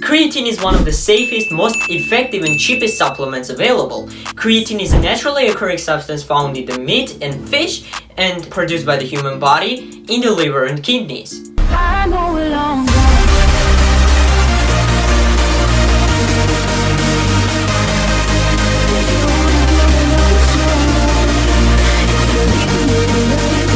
Creatine is one of the safest, most effective and cheapest supplements available. Creatine is a naturally occurring substance found in the meat and fish and produced by the human body in the liver and kidneys. I know we're long gone.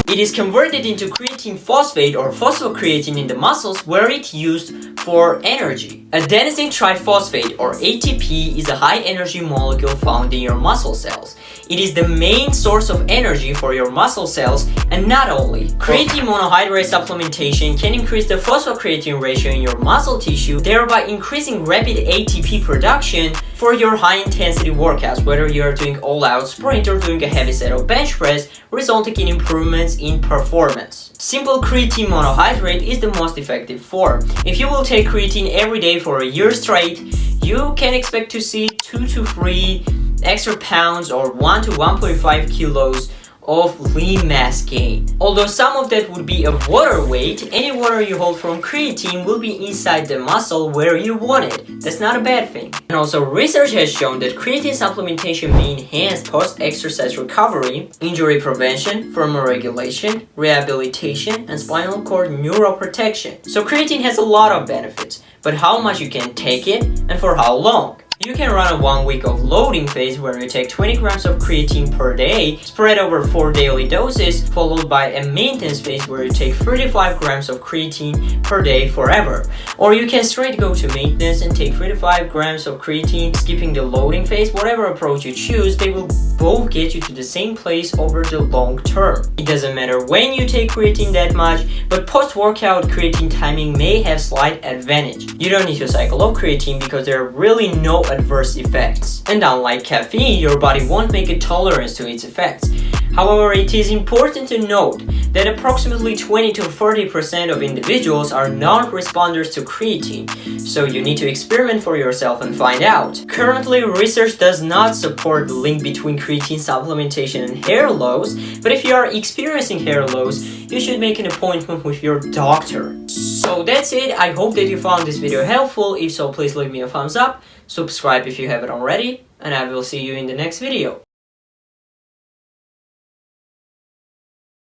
It is converted into creatine phosphate or phosphocreatine in the muscles where it's used for energy. Adenosine triphosphate or ATP is a high energy molecule found in your muscle cells. It is the main source of energy for your muscle cells, and not only. Creatine monohydrate supplementation can increase the phosphocreatine ratio in your muscle tissue, thereby increasing rapid ATP production for your high-intensity workouts, whether you are doing all-out sprint or doing a heavy set of bench press, resulting in improvements in performance. Simple creatine monohydrate is the most effective form. If you will take creatine every day for a year straight, you can expect to see 2 to 3 extra pounds or 1 to 1.5 kilos of lean mass gain. Although some of that would be of water weight, any water you hold from creatine will be inside the muscle where you want it. That's not a bad thing. And also research has shown that creatine supplementation may enhance post-exercise recovery, injury prevention, thermoregulation, rehabilitation, and spinal cord neuroprotection. So creatine has a lot of benefits, but how much you can take it and for how long? You can run a 1 week of loading phase where you take 20 grams of creatine per day, spread over 4 daily doses, followed by a maintenance phase where you take 35 grams of creatine per day forever. Or you can straight go to maintenance and take 35 grams of creatine, skipping the loading phase. Whatever approach you choose, they will both get you to the same place over the long term. It doesn't matter when you take creatine that much, but post-workout creatine timing may have slight advantage. You don't need to cycle up creatine because there are really no adverse effects. And unlike caffeine, your body won't make a tolerance to its effects. However, it is important to note that approximately 20 to 30% of individuals are non-responders to creatine, so you need to experiment for yourself and find out. Currently, research does not support the link between creatine supplementation and hair loss, but if you are experiencing hair loss, you should make an appointment with your doctor. So that's it. I hope that you found this video helpful. If so, please leave me a thumbs up, subscribe if you haven't already, and I will see you in the next video.